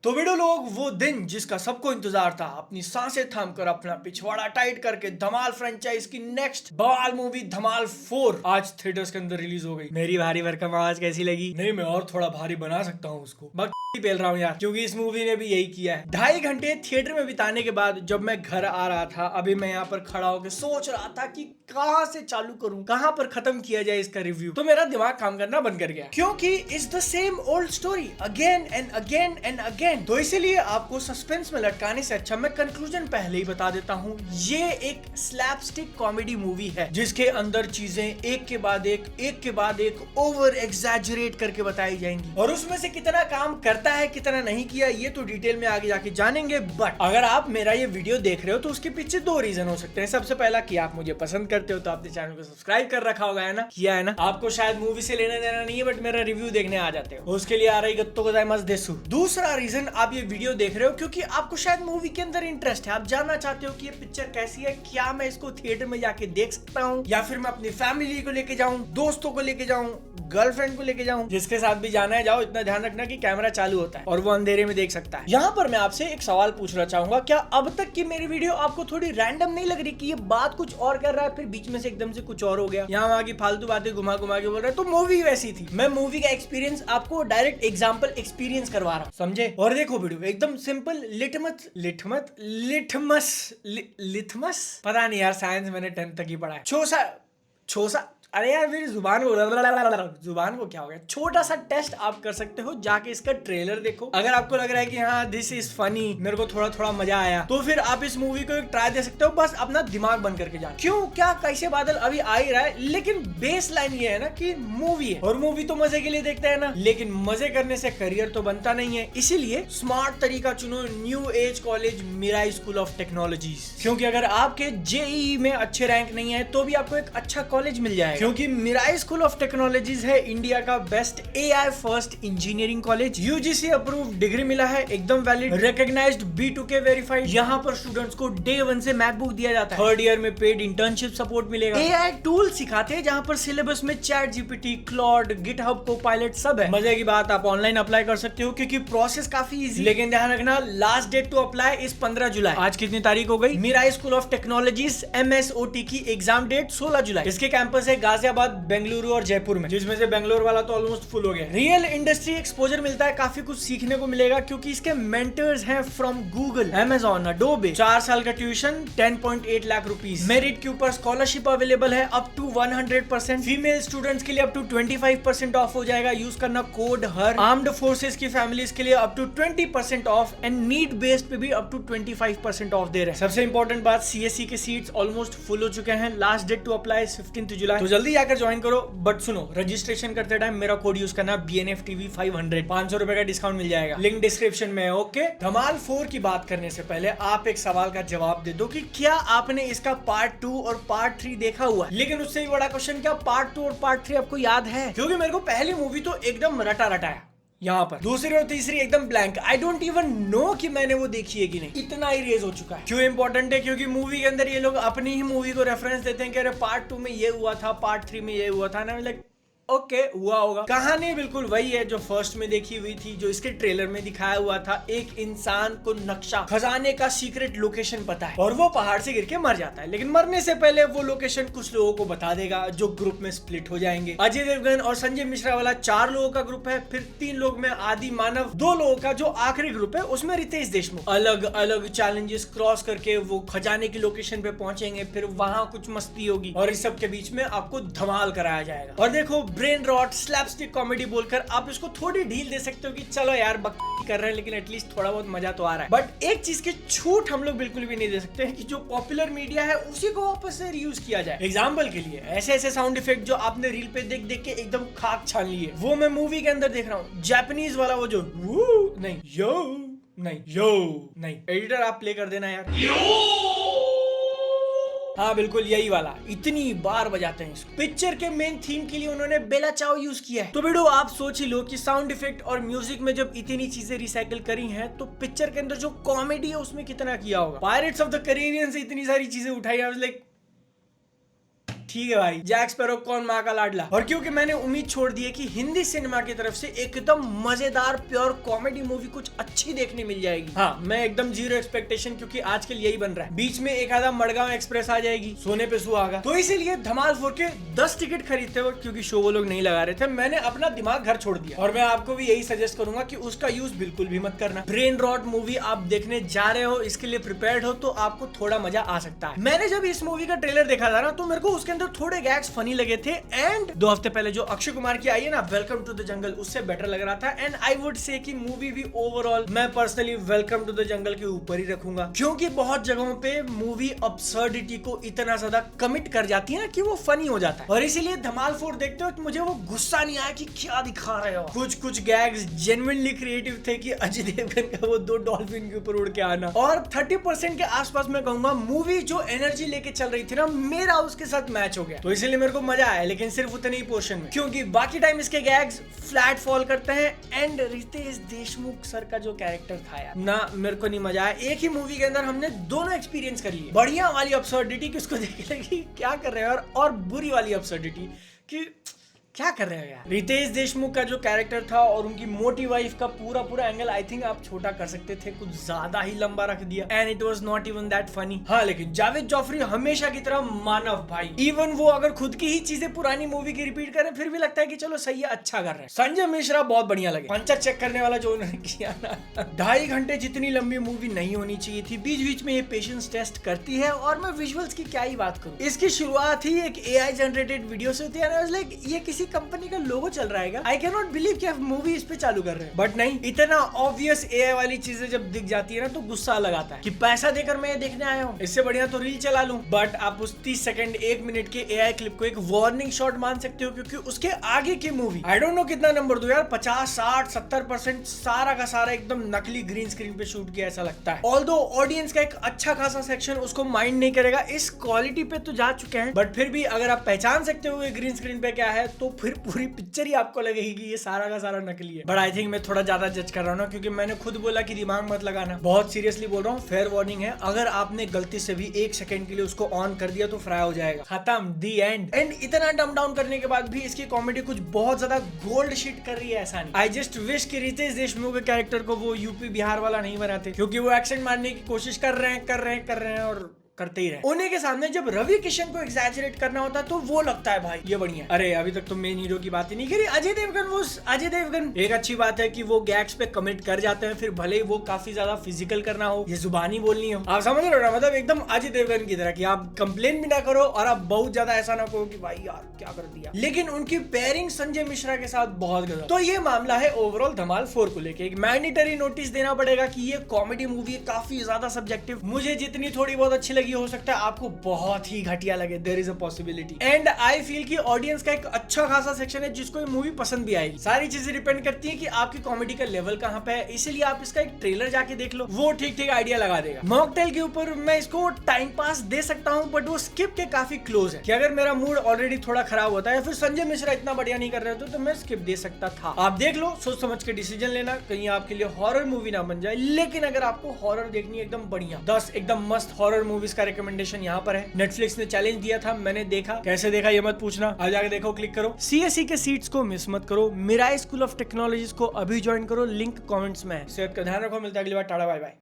तो वीडियो लोग, वो दिन जिसका सबको इंतजार था, अपनी सांसें थामकर अपना पिछवाड़ा टाइट करके धमाल फ्रेंचाइज की नेक्स्ट बवाल मूवी धमाल 4 आज थिएटर्स के अंदर रिलीज हो गई। मेरी भारी भरकम आवाज कैसी लगी? नहीं, मैं और थोड़ा भारी बना सकता हूँ उसको। पेल रहा हूँ यार, क्योंकि इस मूवी ने भी यही किया है। 2.5 घंटे थिएटर में बिताने के बाद जब मैं घर आ रहा था, अभी मैं यहाँ पर खड़ा होकर सोच रहा था कि कहाँ से चालू करूँ, कहाँ पर खत्म किया जाए इसका रिव्यू, तो मेरा दिमाग काम करना बंद कर गया, क्योंकि it's the same old story again and again and again. तो इसीलिए आपको सस्पेंस में लटकाने से अच्छा मैं कंक्लूजन पहले ही बता देता हूँ। ये एक स्लैपस्टिक कॉमेडी मूवी है जिसके अंदर चीजें एक के बाद एक ओवर एग्जैजरेट करके बताई जाएंगी, और उसमें से कितना काम करता है कितना नहीं किया ये तो डिटेल में आगे जाके जानेंगे। बट अगर आप मेरा ये वीडियो देख रहे हो तो उसके पीछे 2 रीजन हो सकते हैं। सबसे पहला कि आप मुझे पसंद करते हो, तो आपने चैनल को सब्सक्राइब कर रखा होगा, है ना? किया है ना? आपको शायद मूवी से लेना देना नहीं है, बट मेरा रिव्यू देखने आ जाते हो, उसके लिए आ रही गत्तो को मस्त देसु। दूसरा रीजन, आप ये वीडियो देख रहे हो क्योंकि आपको शायद मूवी के अंदर इंटरेस्ट है, आप जानना चाहते हो कि ये पिक्चर कैसी है, क्या मैं इसको थिएटर में जाके देख सकता हूँ, या फिर मैं अपनी फैमिली को लेके जाऊं, दोस्तों को लेके जाऊं, गर्लफ्रेंड को लेके जाऊं, जिसके साथ भी जाना है जाओ। इतना ध्यान रखना कि कैमरा चालू होता है और वो अंधेरे में देख सकता है। यहाँ पर मैं आपसे एक सवाल पूछना चाहूंगा, क्या अब तक की मेरी वीडियो आपको थोड़ी रैंडम नहीं लग रही कि ये बात कुछ और कर रहा है, फिर बीच में से एकदम से कुछ और हो गया, यहाँ वहाँ की फालतू बातें घुमा घुमा के बोल रहा है? तो मूवी वैसी थी। मैं मूवी का एक्सपीरियंस आपको डायरेक्ट एग्जाम्पल एक्सपीरियंस करवा रहा हूँ, समझे? और देखो वीडियो एकदम सिंपल, लिटमस पता नहीं यार, साइंस मैंने 10th तक ही पढ़ा है। छोसा अरे यार मेरी जुबान को क्या हो गया। छोटा सा टेस्ट आप कर सकते हो, जाके इसका ट्रेलर देखो। अगर आपको लग रहा है कि हाँ दिस इज फनी, मेरे को थोड़ा थोड़ा मजा आया, तो फिर आप इस मूवी को एक ट्राई दे सकते हो। बस अपना दिमाग बंद करके जाना। क्यों, क्या, कैसे बादल अभी आ ही रहा है, लेकिन बेस लाइन ये है ना कि मूवी है, और मूवी तो मजे के लिए देखते हैं ना, लेकिन मजे करने से करियर तो बनता नहीं है। इसीलिए स्मार्ट तरीका चुनो, new age college Mirai school of technologies. क्योंकि अगर आपके जेईई में अच्छे रैंक नहीं है तो भी आपको एक अच्छा कॉलेज मिल जाएगा, क्योंकि मिराई स्कूल ऑफ टेक्नोलॉजीज है इंडिया का best AI first engineering college. UGC approved degree मिला है, एकदम वैलिड, रिकॉग्नाइज्ड B2K वेरीफाइड। यहाँ पर स्टूडेंट्स को डे 1 से मैकबुक दिया जाता है। 3rd ईयर में पेड इंटर्नशिप सपोर्ट मिलेगा। एआई टूल सिखाते हैं, जहाँ पर सिलेबस में chat GPT, Claude, GitHub, Copilot सब है। मजे की बात, आप ऑनलाइन अप्लाई कर सकते हो क्योंकि प्रोसेस काफी इजी। लेकिन ध्यान रखना, लास्ट डेट टू अप्लाई इस 15 जुलाई। आज कितनी तारीख हो गई? Mirai school of technologies MSOT की एग्जाम डेट 16 जुलाई। इसके कैंपस है गाजियाबाद, बेंगलुरु और जयपुर में, जिसमें से बेंगलोर वाला तो ऑलमोस्ट फुल हो गया। रियल इंडस्ट्री एक्सपोजर मिलता है, काफी कुछ सीखने को मिलेगा क्योंकि इसके मेंटर्स हैं फ्रॉम गूगल, अमेजॉन, अडोबे। 4 साल का ट्यूशन 10.8 लाख रुपीस। मेरिट के ऊपर स्कॉलरशिप अवेलेबल है अप टू 100%। फीमेल स्टूडेंट्स के लिए अप टू 25% ऑफ हो जाएगा, यूज करना कोड हर। आर्म्ड फोर्सेस की फैमिलीज के लिए up to 20% off, and need based पे भी अप टू 25% ऑफ दे रहे हैं। सबसे इंपॉर्टेंट बात, CSE के सीट्स ऑलमोस्ट फुल हो चुके हैं। लास्ट डेट टू अप्लाई 15 जुलाई, तो जल्दी जाकर ज्वाइन करो। बट सुनो, रजिस्ट्रेशन करते टाइम मेरा कोड यूज करना, BNFTV 500, 500 रुपए का डिस्काउंट मिल जाएगा, लिंक डिस्क्रिप्शन में है। ओके, धमाल 4 की बात करने से पहले आप एक सवाल का जवाब दे दो कि क्या आपने इसका पार्ट 2 और पार्ट 3 देखा हुआ है? लेकिन उससे भी बड़ा क्वेश्चन, क्या पार्ट 2 और पार्ट 3 आपको याद है? क्योंकि मेरे को पहली मूवी तो एकदम रटा है, यहाँ पर दूसरी और तीसरी एकदम blank. I don't even know कि मैंने वो देखी है कि नहीं, इतना ही रेज हो चुका है। क्यों इंपॉर्टेंट है? क्योंकि मूवी के अंदर ये लोग अपनी ही मूवी को रेफरेंस देते हैं कि अरे पार्ट 2 में ये हुआ था, पार्ट 3 में ये हुआ था ना। लाइक ओके, हुआ होगा। कहानी बिल्कुल वही है जो फर्स्ट में देखी हुई थी, जो इसके ट्रेलर में दिखाया हुआ था। एक इंसान को नक्शा, खजाने का सीक्रेट लोकेशन पता है और वो पहाड़ से गिर के मर जाता है, लेकिन मरने से पहले वो लोकेशन कुछ लोगों को बता देगा जो ग्रुप में स्प्लिट हो जाएंगे। अजय देवगन और संजय मिश्रा वाला 4 लोगों का ग्रुप है, फिर 3 लोग में आदि मानव, 2 लोगों का जो आखिरी ग्रुप है उसमें रितेश देशमुख। अलग अलग चैलेंजेस क्रॉस करके वो खजाने की लोकेशन पे पहुंचेंगे, फिर वहां कुछ मस्ती होगी और इस सब के बीच में आपको धमाल कराया जाएगा। और देखो, ब्रेन रॉट स्लैपस्टिक कॉमेडी बोलकर आप इसको थोड़ी ढील दे सकते हो कि चलो यार बकवास कर रहे हैं, लेकिन एटलीस्ट थोड़ा बहुत मजा तो आ रहा है। बट एक चीज की छूट हम लोग बिल्कुल भी नहीं दे सकते हैं कि जो पॉपुलर मीडिया है उसी को वापस से रीयूज किया जाए। एग्जांपल के लिए ऐसे साउंड इफेक्ट जो आपने रील पे देख देख के एकदम खाक छान लिए, वो मैं मूवी के अंदर देख रहा हूँ। जापानीज वाला वो जो नहीं यो नहीं, एडिटर आप प्ले कर देना यार। हाँ बिल्कुल यही वाला, इतनी बार बजाते हैं इसको। पिक्चर के मेन थीम के लिए उन्होंने बेला चाओ यूज किया है। तो बेटो आप सोच ही लो कि साउंड इफेक्ट और म्यूजिक में जब इतनी चीजें रिसाइकिल करी हैं, तो पिक्चर के अंदर जो कॉमेडी है उसमें कितना किया होगा। पायरेट्स ऑफ द कैरिबियन से इतनी सारी चीजें उठाई, आई वाज लाइक ठीक है भाई, जैक स्पैरो कौन माँ का लाडला। और क्योंकि मैंने उम्मीद छोड़ दी है कि हिंदी सिनेमा की तरफ से एकदम मजेदार प्योर कॉमेडी मूवी कुछ अच्छी देखने मिल जाएगी। हाँ, मैं एकदम जीरो एक्सपेक्टेशन, क्योंकि आजकल यही बन रहा है। बीच में एक आधा मड़गांव एक्सप्रेस आ जाएगी, सोने पे सुहागा, तो इसीलिए धमाल 4 के 10 टिकट खरीदते वक्त, क्योंकि शो वो लोग नहीं लगा रहे थे, मैंने अपना दिमाग घर छोड़ दिया। और मैं आपको भी यही सजेस्ट करूंगा कि उसका यूज बिल्कुल भी मत करना। ब्रेन रॉट मूवी आप देखने जा रहे हो, इसके लिए प्रिपेयर्ड हो तो आपको थोड़ा मजा आ सकता है। मैंने जब इस मूवी का ट्रेलर देखा था ना, तो मेरे को उसके अंदर थोड़े गैग्स फनी लगे थे। एंड 2 हफ्ते पहले जो अक्षय कुमार की आई है ना, वेलकम टू द जंगल, उससे बेटर लग रहा था। एंड आई वुड से कि मूवी भी ओवरऑल मैं personally welcome to the jungle के ऊपर ही रखूंगा, क्योंकि बहुत जगहों पे मूवी अब्सर्डिटी को इतना ज्यादा कमिट कर जाती है ना कि वो फनी हो जाता है। और इसीलिए धमाल 4 देखते हो तो मुझे वो गुस्सा नहीं आया कि क्या दिखा रहे हो। कुछ गैग्स जेन्युइनली क्रिएटिव थे कि अजय देवगन का वो 2 डॉल्फिन के ऊपर उड़ के आना। और 30% के आसपास मैं कहूंगा मूवी जो एनर्जी लेके चल रही थी ना, मेरा उसके साथ मैच हो गया, तो इसीलिए मेरे को मजा आया। लेकिन सिर्फ उतने ही पोर्शन में, क्योंकि बाकी टाइम इसके गैग्स फ्लैट फॉल करते हैं। एंड रितेश देशमुख सर का जो कैरेक्टर था यार ना, मेरे को नहीं मजा आया। एक ही मूवी के अंदर हमने दोनों एक्सपीरियंस कर लिए। बढ़िया वाली अब्सर्डिटी किसको देख लगी क्या कर रहे हो, और बुरी वाली अब्सर्डिटी कि क्या कर रहे हो यार। रितेश देशमुख का जो कैरेक्टर था और उनकी मोटी वाइफ का पूरा एंगल आई थिंक आप छोटा कर सकते थे, कुछ ज्यादा ही लंबा रख दिया। And it was not even that funny. हाँ, लेकिन जावेद जॉफरी हमेशा की तरह मानव भाई, इवन वो अगर खुद की ही चीजें पुरानी मूवी की रिपीट करें फिर भी लगता है कि चलो सही है, अच्छा कर रहे हैं। संजय मिश्रा बहुत बढ़िया लगे, पंचर चेक करने वाला जो उन्होंने किया ना 2.5 घंटे जितनी लंबी मूवी नहीं होनी चाहिए थी। बीच बीच में ये पेशेंस टेस्ट करती है। और मैं विजुअल्स की क्या ही बात करूं, इसकी शुरुआत ही एक AI जनरेटेड वीडियो से होती है। लाइक ये किसी कंपनी का लोगो चल रहा है। आई कैन नॉट बिलीव कि आप मूवी इस पे चालू कर रहे हैं। बट नहीं, इतना ऑब्वियस AI वाली चीजें जब दिख जाती है ना तो गुस्सा लगाता है कि पैसा देकर मैं ये देखने आया हूँ, इससे बढ़िया तो रील चला लूं। बट आप उस 30 सेकंड 1 मिनट के AI क्लिप को एक वार्निंग शॉट मान सकते हो, क्योंकि उसके आगे की मूवी आई डोंट नो कितना नंबर दो यार, 50, 60, 70% सारा का सारा एकदम नकली ग्रीन स्क्रीन पे शूट किया ऐसा लगता है। ऑल्दो ऑडियंस का एक अच्छा खासा सेक्शन उसको माइंड नहीं करेगा, इस क्वालिटी पे तो जा चुके हैं। बट फिर भी अगर आप पहचान सकते हो ग्रीन स्क्रीन पे क्या है, तो फिर पूरी पिक्चर ही आपको लगेगी कि ये सारा का सारा नकली है। बट आई थिंक मैं थोड़ा ज्यादा जज कर रहा हूँ ना, क्योंकि मैंने खुद बोला कि दिमाग मत लगाना। बहुत सीरियसली बोल रहा हूँ, फेयर वार्निंग है। अगर आपने गलती से भी 1 सेकंड के लिए उसको ऑन कर दिया तो फ्राई हो जाएगा, खत्म, दी एंड। एंड इतना डम डाउन करने के बाद भी इसकी कॉमेडी कुछ बहुत ज्यादा गोल्ड शीट कर रही है, ऐसा नहीं। आई जस्ट विश कि रितेश देशमुख के कैरेक्टर को वो यूपी बिहार वाला नहीं बनाते, क्योंकि वो एक्सेंट मारने की कोशिश कर रहे हैं और करते ही रहे। उन्हीं के सामने जब रवि किशन को एग्जैजरेट करना होता है तो वो लगता है भाई ये बढ़िया। अरे अभी तक तो मेन हीरो की बात ही नहीं करी। अजय देवगन एक अच्छी बात है कि वो गैग्स पे कमिट कर जाते हैं, फिर भले ही वो काफी ज्यादा फिजिकल करना हो, ये जुबानी बोलनी हो, आप समझ रहे हो ना, मतलब एकदम अजय देवगन की तरह कि आप कंप्लेन भी ना करो और आप बहुत ज्यादा ऐसा ना कहो कि भाई यार क्या कर दिया। लेकिन उनकी पेयरिंग संजय मिश्रा के साथ बहुत गजब। तो ये मामला है ओवरऑल धमाल 4 को लेके। एक मैंडेटरी नोटिस देना पड़ेगा कि ये कॉमेडी मूवी है, काफी ज्यादा सब्जेक्टिव। मुझे जितनी थोड़ी बहुत अच्छी लगी, हो सकता है आपको बहुत ही घटिया लगे, there is a possibility. And I feel कि ऑडियंस का एक अच्छा खासा सेक्शन है जिसको ये मूवी पसंद भी आएगी। सारी चीजें डिपेंड करती है कि आपकी कॉमेडी का लेवल कहां पे है, इसीलिए आप इसका एक ट्रेलर जाके देख लो, वो ठीक आइडिया लगा देगा। मॉकटेल के ऊपर मैं इसको टाइम पास दे सकता हूं, बट वो स्किप के काफी क्लोज है कि अगर मेरा मूड ऑलरेडी थोड़ा खराब होता है, फिर संजय मिश्रा इतना बढ़िया नहीं कर रहे थे तो मैं स्किप दे सकता था। आप देख लो, सोच समझ के डिसीजन लेना, कहीं आपके लिए हॉरर मूवी ना बन जाए। लेकिन अगर आपको हॉरर देखनी है एकदम बढ़िया 10 एकदम मस्त हॉरर मूवीज का रिकमेंडेशन यहाँ पर है। नेटफ्लिक्स ने चैलेंज दिया था, मैंने देखा, कैसे देखा ये मत पूछना, आ जाके देखो, क्लिक करो। CSE के सीट्स को मिस मत करो, मिराई स्कूल ऑफ टेक्नोलॉजीज को अभी ज्वाइन करो, लिंक कमेंट्स में है। सेहत का ध्यान रखो, मिलता है अगली बार, टाटा बाय बाय।